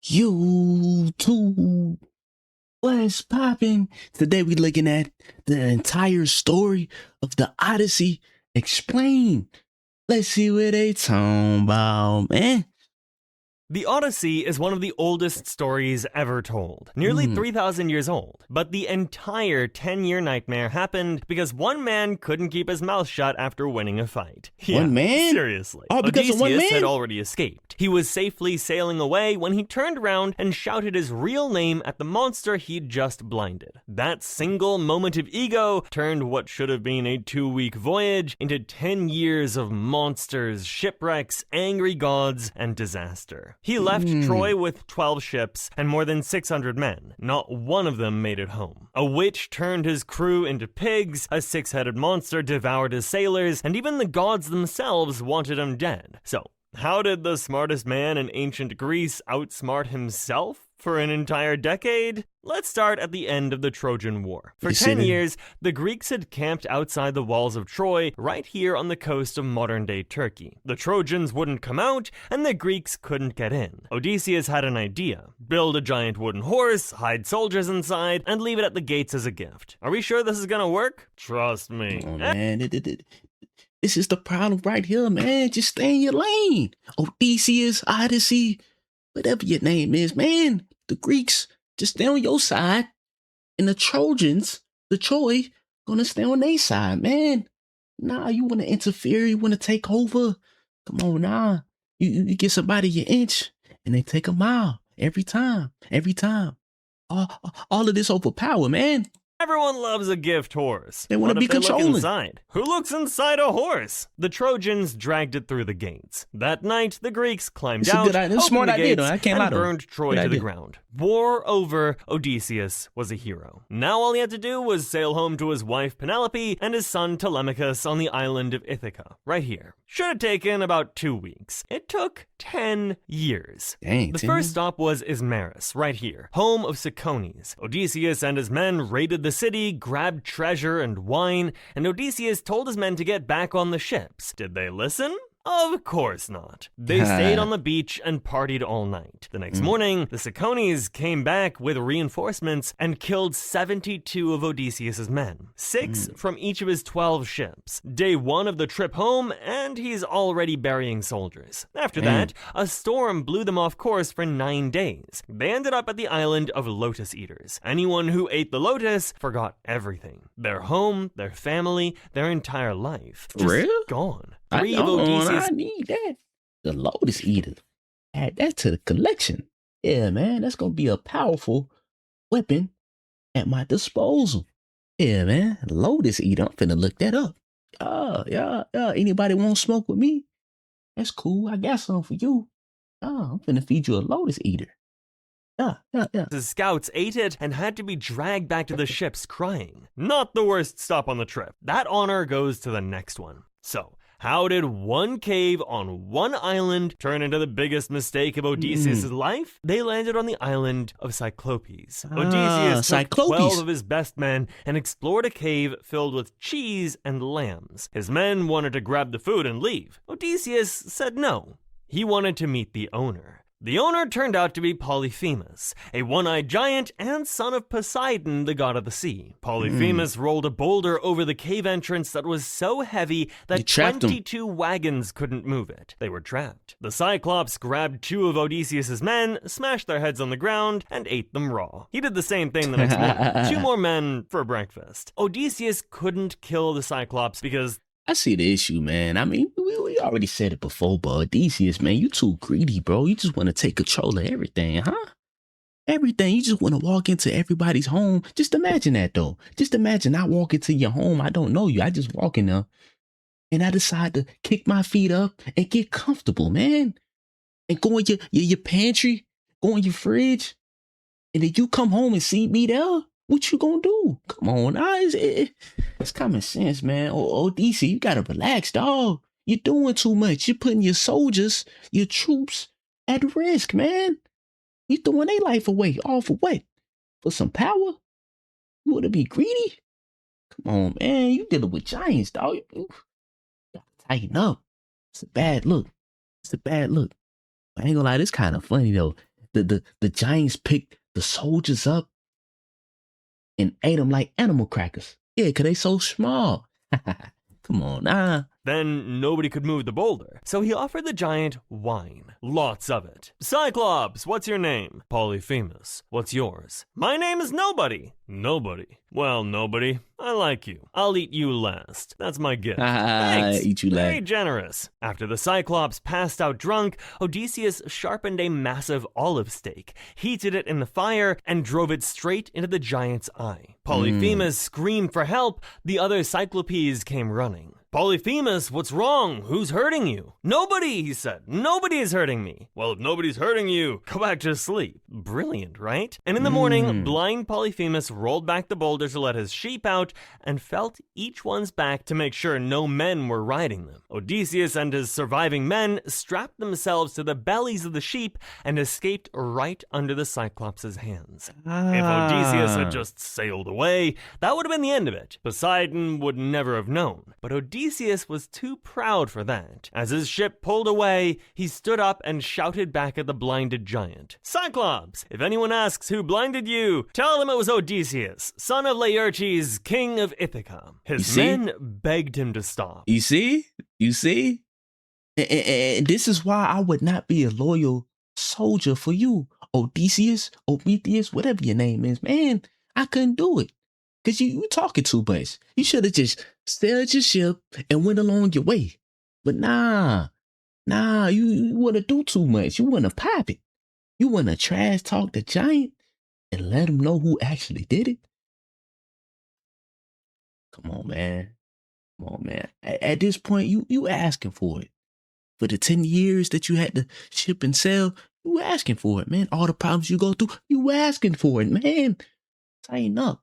YouTube, what's poppin'? Today we looking at the entire story of the Odyssey explained. Let's see what they talking about, man. The Odyssey is one of the oldest stories ever told, nearly 3,000 years old. But the entire 10-year nightmare happened because one man couldn't keep his mouth shut after winning a fight. One man? Seriously. All because of one Odysseus man? had already escaped. He was safely sailing away when he turned around and shouted his real name at the monster he'd just blinded. That single moment of ego turned what should have been a 2-week voyage into 10 years of monsters, shipwrecks, angry gods, and disaster. He left Troy with 12 ships and more than 600 men. Not one of them made it home. A witch turned his crew into pigs, a 6-headed monster devoured his sailors, and even the gods themselves wanted him dead. So, how did the smartest man in ancient Greece outsmart himself for an entire decade? Let's start at the end of the Trojan War. For 10 years, the Greeks had camped outside the walls of Troy, right here on the coast of modern-day Turkey. The Trojans wouldn't come out, and the Greeks couldn't get in. Odysseus had an idea. Build a giant wooden horse, hide soldiers inside, and leave it at the gates as a gift. Are we sure this is gonna work? Trust me. Oh, man. This is the problem right here, man. Just stay in your lane. Odysseus, Odyssey, whatever your name is, man. The Greeks just stay on your side, and the Trojans, the Troy, gonna stay on their side, man. Nah, you wanna interfere, you wanna take over. Come on now. You get somebody an inch, and they take a mile every time. All of this overpower, man. Everyone loves a gift horse. They want to be controlling. Look inside? Who looks inside a horse? The Trojans dragged it through the gates. That night, the Greeks climbed out, opened the gates, and burned Troy to the ground. War over, Odysseus was a hero. Now all he had to do was sail home to his wife Penelope and his son Telemachus on the island of Ithaca, right here. Should have taken about 2 weeks. It took 10 years. Dang, the first stop was Ismaris, right here, home of Cecones. Odysseus and his men raided the city, grabbed treasure and wine, and Odysseus told his men to get back on the ships. Did they listen? Of course not. They stayed on the beach and partied all night. The next morning, the Cecones came back with reinforcements and killed 72 of Odysseus' men, 6 from each of his 12 ships. Day 1 of the trip home, and he's already burying soldiers. After that, a storm blew them off course for 9 days. They ended up at the island of Lotus Eaters. Anyone who ate the lotus forgot everything. Their home, their family, their entire life. Just gone. I need that. The Lotus Eater. Add that to the collection. Yeah, man, that's gonna be a powerful weapon at my disposal. Yeah, man, Lotus Eater. I'm finna look that up. Yeah. Anybody want to smoke with me? That's cool. I got something for you. I'm finna feed you a Lotus Eater. Yeah. The scouts ate it and had to be dragged back to the ships crying. Not the worst stop on the trip. That honor goes to the next one. So, how did one cave on one island turn into the biggest mistake of Odysseus' life? They landed on the island of Cyclopes. Odysseus took 12 of his best men and explored a cave filled with cheese and lambs. His men wanted to grab the food and leave. Odysseus said no. He wanted to meet the owner. The owner turned out to be Polyphemus, a one-eyed giant and son of Poseidon, the god of the sea. Polyphemus rolled a boulder over the cave entrance that was so heavy that 22 wagons couldn't move it. They were trapped. The Cyclops grabbed 2 of Odysseus' men, smashed their heads on the ground, and ate them raw. He did the same thing the next morning. 2 more men for breakfast. Odysseus couldn't kill the Cyclops because I see the issue, man. I mean, we already said it before, but Odysseus, man, you too greedy, bro. You just want to take control of everything, huh? Everything. You just want to walk into everybody's home. Just imagine that, though. Just imagine I walk into your home. I don't know you. I just walk in there, and I decide to kick my feet up and get comfortable, man. And go in your pantry, go in your fridge, and then you come home and see me there. What you gonna do? Come on, it's common sense, man. Odyssey, you gotta relax, dog. You're doing too much. You're putting your soldiers, your troops at risk, man. You throwing their life away. All for what? For some power? You wanna be greedy? Come on, man. You dealing with giants, dog. You gotta tighten up. It's a bad look. I ain't gonna lie, this kind of funny though. the giants picked the soldiers up and ate them like animal crackers. Yeah, because they so small. Come on, nah. Then nobody could move the boulder, so he offered the giant wine. Lots of it. Cyclops, what's your name? Polyphemus, what's yours? My name is Nobody. Nobody. Well, Nobody, I like you. I'll eat you last. That's my gift. Thanks. Eat you Very last. generous. After the Cyclops passed out drunk, Odysseus sharpened a massive olive stake, heated it in the fire, and drove it straight into the giant's eye. Polyphemus screamed for help. The other Cyclopes came running. Polyphemus, what's wrong? Who's hurting you? Nobody, he said. Nobody is hurting me. Well, if nobody's hurting you, go back to sleep. Brilliant, right? And in the morning, blind Polyphemus rolled back the boulder to let his sheep out and felt each one's back to make sure no men were riding them. Odysseus and his surviving men strapped themselves to the bellies of the sheep and escaped right under the Cyclops' hands. If Odysseus had just sailed away, that would have been the end of it. Poseidon would never have known. But Odysseus was too proud for that. As his ship pulled away, he stood up and shouted back at the blinded giant. Cyclops, if anyone asks who blinded you, tell them it was Odysseus, son of Laertes, king of Ithaca. His men begged him to stop. You see? And this is why I would not be a loyal soldier for you, Odysseus, Prometheus, whatever your name is, man. I couldn't do it. Because you talking too much. You should have just sailed your ship and went along your way. But nah, you want to do too much. You want to pop it. You want to trash talk the giant and let him know who actually did it. Come on, man. At this point, you asking for it. For the 10 years that you had to ship and sail, you asking for it, man. All the problems you go through, you asking for it, man. Tighten up.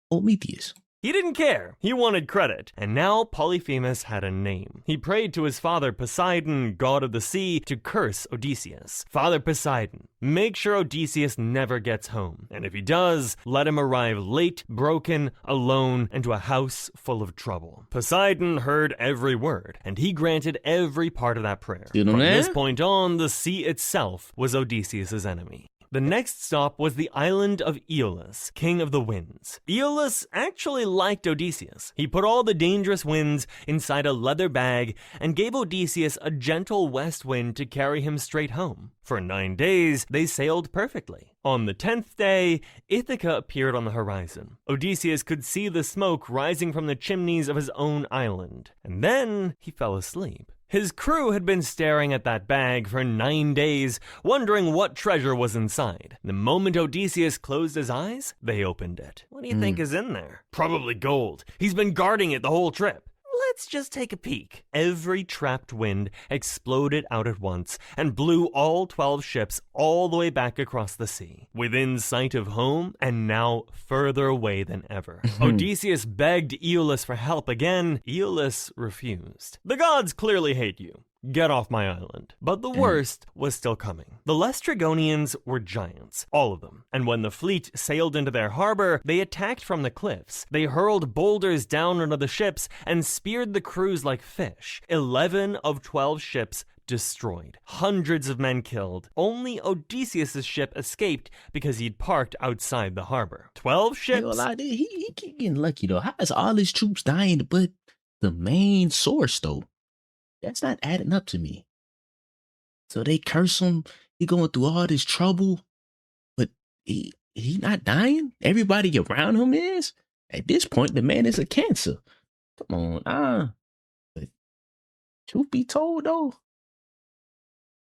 Prometheus. He didn't care. He wanted credit. And now Polyphemus had a name. He prayed to his father Poseidon, god of the sea, to curse Odysseus. Father Poseidon, make sure Odysseus never gets home. And if he does, let him arrive late, broken, alone, and to a house full of trouble. Poseidon heard every word, and he granted every part of that prayer. From this point on, the sea itself was Odysseus' enemy. The next stop was the island of Aeolus, king of the winds. Aeolus actually liked Odysseus. He put all the dangerous winds inside a leather bag and gave Odysseus a gentle west wind to carry him straight home. For 9 days, they sailed perfectly. On the 10th day, Ithaca appeared on the horizon. Odysseus could see the smoke rising from the chimneys of his own island. And then he fell asleep. His crew had been staring at that bag for 9 days, wondering what treasure was inside. The moment Odysseus closed his eyes, they opened it. What do you think is in there? Probably gold. He's been guarding it the whole trip. Let's just take a peek. Every trapped wind exploded out at once and blew all 12 ships all the way back across the sea, within sight of home and now further away than ever. Odysseus begged Aeolus for help again. Aeolus refused. The gods clearly hate you. Get off my island. But the worst was still coming. The Laestrygonians were giants, all of them. And when the fleet sailed into their harbor, they attacked from the cliffs. They hurled boulders down onto the ships and speared the crews like fish. 11 of 12 ships destroyed. Hundreds of men killed. Only Odysseus' ship escaped because he'd parked outside the harbor. 12 ships? He keep getting lucky, though. How is all his troops dying but the main source, though? That's not adding up to me. So they curse him. He going through all this trouble, but he not dying? Everybody around him is? At this point, the man is a cancer. Come on, But truth be told, though,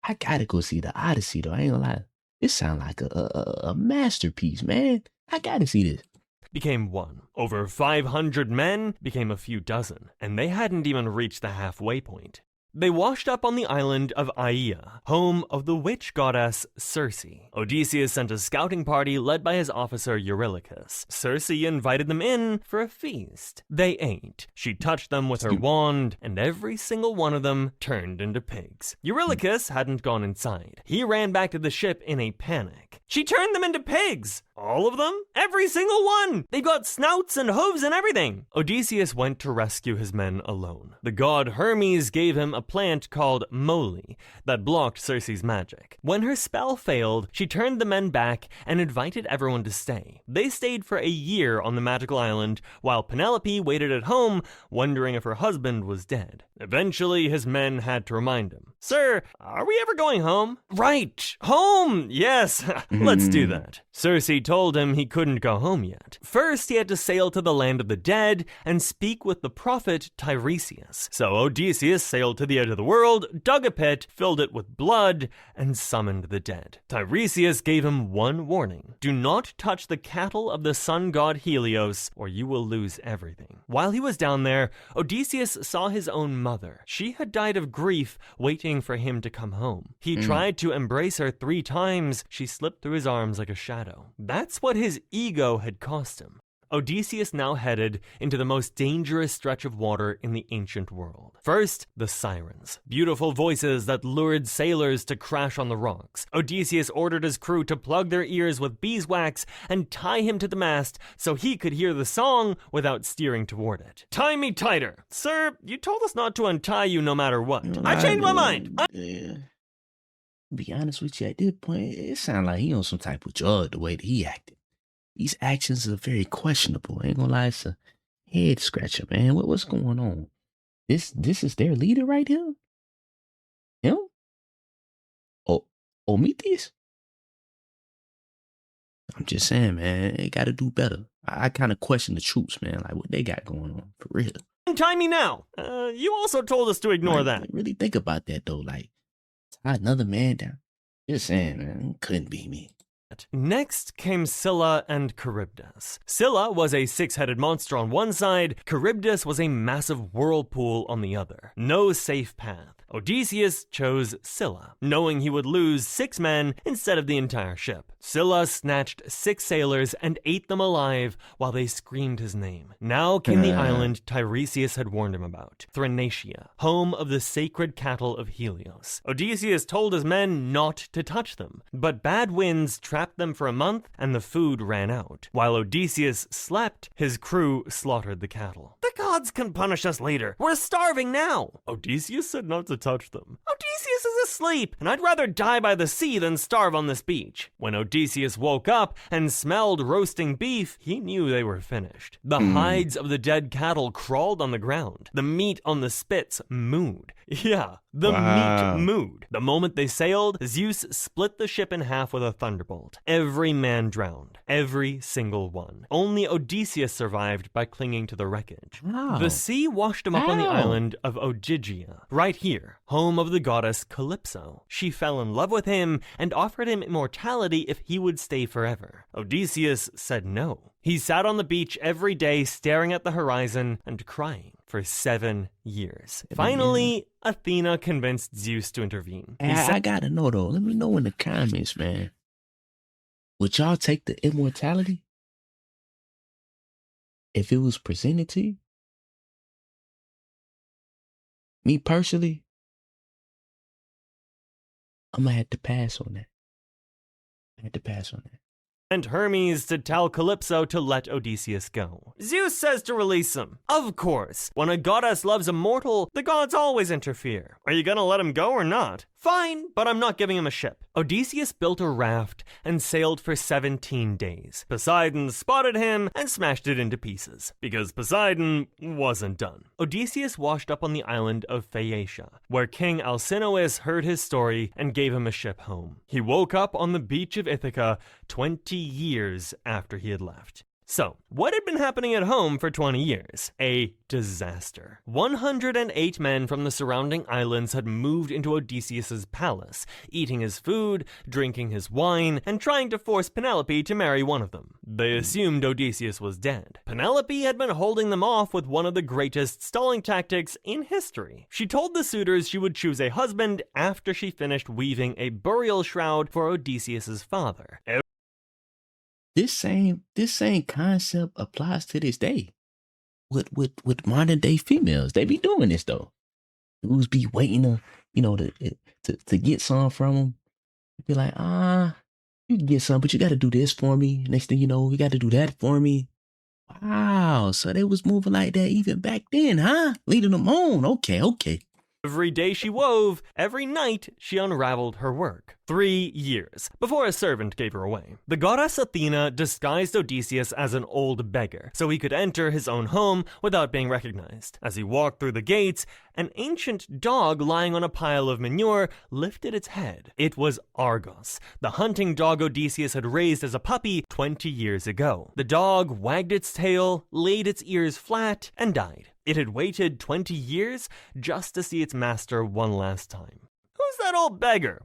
I gotta go see the Odyssey, though. I ain't gonna lie. This sound like a masterpiece, man. I gotta see this. Became one. Over 500 men became a few dozen, and they hadn't even reached the halfway point. They washed up on the island of Aea, home of the witch goddess Circe. Odysseus sent a scouting party led by his officer Eurylochus. Circe invited them in for a feast. They ate. She touched them with her wand, and every single one of them turned into pigs. Eurylochus hadn't gone inside. He ran back to the ship in a panic. She turned them into pigs! All of them? Every single one! They've got snouts and hooves and everything! Odysseus went to rescue his men alone. The god Hermes gave him a plant called moly that blocked Circe's magic. When her spell failed, she turned the men back and invited everyone to stay. They stayed for a year on the magical island, while Penelope waited at home, wondering if her husband was dead. Eventually, his men had to remind him, "Sir, are we ever going home?" "Right, home! Yes, let's do that." Circe told him he couldn't go home yet. First, he had to sail to the land of the dead and speak with the prophet Tiresias. So Odysseus sailed to the edge of the world, dug a pit, filled it with blood, and summoned the dead. Tiresias gave him one warning: do not touch the cattle of the sun god Helios, or you will lose everything. While he was down there, Odysseus saw his own mother. She had died of grief, waiting for him to come home. He tried to embrace her 3 times. She slipped through his arms like a shadow. That's what his ego had cost him. Odysseus now headed into the most dangerous stretch of water in the ancient world. First, the sirens. Beautiful voices that lured sailors to crash on the rocks. Odysseus ordered his crew to plug their ears with beeswax and tie him to the mast so he could hear the song without steering toward it. "Tie me tighter." "Sir, you told us not to untie you no matter what." "I changed my mind." Yeah. Be honest with you, at this point, it sounds like he on some type of drug the way that he acted. These actions are very questionable. I ain't gonna lie, it's a head scratcher, man. What's going on? This is their leader right here? Him? Oh, Prometheus? I'm just saying, man, they gotta do better. I kind of question the troops, man. Like, what they got going on, for real. Untie me now. You also told us to ignore that. Really think about that, though. Like, tie another man down. Just saying, man, couldn't be me. Next came Scylla and Charybdis. Scylla was a 6-headed monster on one side, Charybdis was a massive whirlpool on the other. No safe path. Odysseus chose Scylla, knowing he would lose 6 men instead of the entire ship. Scylla snatched 6 sailors and ate them alive while they screamed his name. Now came the island Tiresias had warned him about, Thrinacia, home of the sacred cattle of Helios. Odysseus told his men not to touch them, but bad winds trapped them for a month and the food ran out. While Odysseus slept, his crew slaughtered the cattle. "The gods can punish us later. We're starving now." Odysseus said not to touch them. "Odysseus is asleep, and I'd rather die by the sea than starve on this beach." When Odysseus woke up and smelled roasting beef, he knew they were finished. The hides of the dead cattle crawled on the ground. The meat on the spits mooed. Yeah, the meat mooed. The moment they sailed, Zeus split the ship in half with a thunderbolt. Every man drowned. Every single one. Only Odysseus survived by clinging to the wreckage. The sea washed him up on the island of Ogygia, right here, home of the goddess Calypso. She fell in love with him and offered him immortality if he would stay forever. Odysseus said no. He sat on the beach every day staring at the horizon and crying for 7 years. Finally, Athena convinced Zeus to intervene. I gotta know, though. Let me know in the comments, man. Would y'all take the immortality if it was presented to you? Me personally, I'm gonna have to pass on that. And Hermes to tell Calypso to let Odysseus go. Zeus says to release him. Of course, when a goddess loves a mortal, the gods always interfere. Are you gonna let him go or not? Fine, but I'm not giving him a ship. Odysseus built a raft and sailed for 17 days. Poseidon spotted him and smashed it into pieces, because Poseidon wasn't done. Odysseus washed up on the island of Phaeacia, where King Alcinous heard his story and gave him a ship home. He woke up on the beach of Ithaca 20 years after he had left. So, what had been happening at home for 20 years? A disaster. 108 men from the surrounding islands had moved into Odysseus's palace, eating his food, drinking his wine, and trying to force Penelope to marry one of them. They assumed Odysseus was dead. Penelope had been holding them off with one of the greatest stalling tactics in history. She told the suitors she would choose a husband after she finished weaving a burial shroud for Odysseus's father. This same concept applies to this day with modern day females. They be doing this though. Dudes be waiting to get some from them. Be like, You can get some, but you got to do this for me. Next thing you know, you got to do that for me. Wow. So they was moving like that even back then, huh? Leading them on. Okay, okay. Every day she wove, every night she unraveled her work. 3 years before a servant gave her away. The goddess Athena disguised Odysseus as an old beggar so he could enter his own home without being recognized. As he walked through the gates, an ancient dog lying on a pile of manure lifted its head. It was Argos, the hunting dog Odysseus had raised as a puppy 20 years ago. The dog wagged its tail, laid its ears flat, and died. It had waited 20 years just to see its master one last time. Who's that old beggar?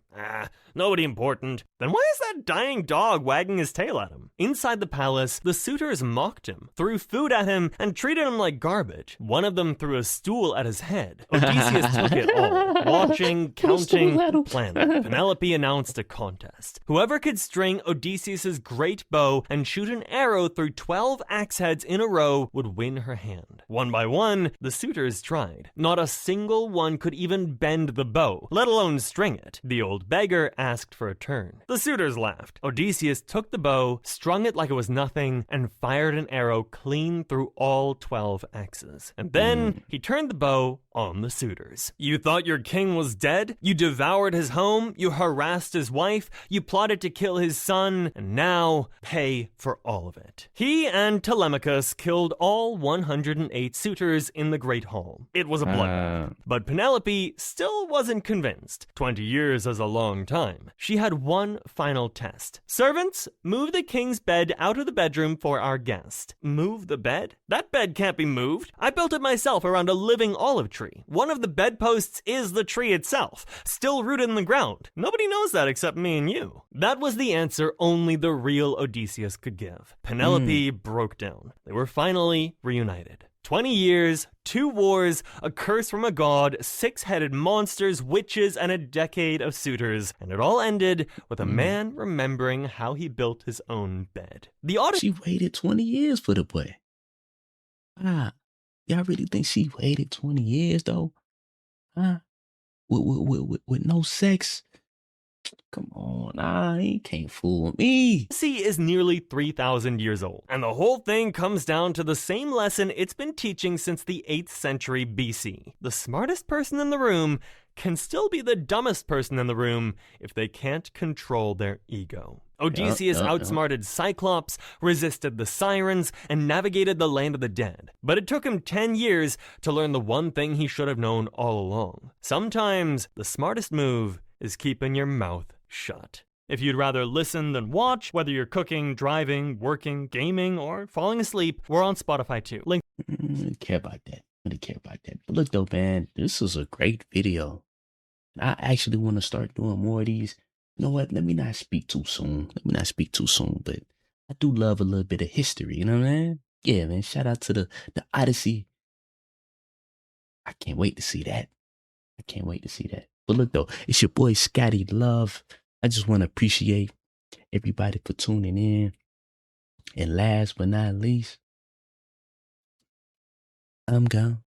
Nobody important. Then why is that dying dog wagging his tail at him? Inside the palace, the suitors mocked him, threw food at him, and treated him like garbage. One of them threw a stool at his head. Odysseus took it all, watching, counting, planning. Penelope announced a contest. Whoever could string Odysseus's great bow and shoot an arrow through 12 axe heads in a row would win her hand. One by one, the suitors tried. Not a single one could even bend the bow, let alone string it. The old beggar asked for a turn. The suitors laughed. Odysseus took the bow, strung it like it was nothing, and fired an arrow clean through all 12 axes. And then he turned the bow on the suitors. You thought your king was dead? You devoured his home? You harassed his wife? You plotted to kill his son? And now, pay for all of it. He and Telemachus killed all 108 suitors in the Great Hall. It was a bloodbath. But Penelope still wasn't convinced. 20 years is a long time. She had one final test. Servants, move the king's bed out of the bedroom for our guest. Move the bed? That bed can't be moved. I built it myself around a living olive tree. One of the bedposts is the tree itself, still rooted in the ground. Nobody knows that except me and you. That was the answer only the real Odysseus could give. Penelope broke down. They were finally reunited. 20 years, 2 wars, a curse from a god, 6-headed monsters, witches, and a decade of suitors. And it all ended with a man remembering how he built his own bed. The Odyssey. She waited 20 years for the boy. Y'all really think she waited 20 years though? Huh? With no sex? Come on, he can't fool me. Odyssey is nearly 3,000 years old, and the whole thing comes down to the same lesson it's been teaching since the 8th century BC. The smartest person in the room can still be the dumbest person in the room if they can't control their ego. Odysseus outsmarted Cyclops, resisted the Sirens, and navigated the land of the dead. But it took him 10 years to learn the one thing he should have known all along. Sometimes the smartest move is keeping your mouth shut. If you'd rather listen than watch, whether you're cooking, driving, working, gaming, or falling asleep, we're on Spotify too. Link. I don't care about that. But look though, man, this is a great video. I actually want to start doing more of these. You know what? Let me not speak too soon. But I do love a little bit of history. You know what I mean? Yeah, man. Shout out to the Odyssey. I can't wait to see that. But look though, it's your boy Scotty Love. I just want to appreciate everybody for tuning in. And last but not least, I'm gone.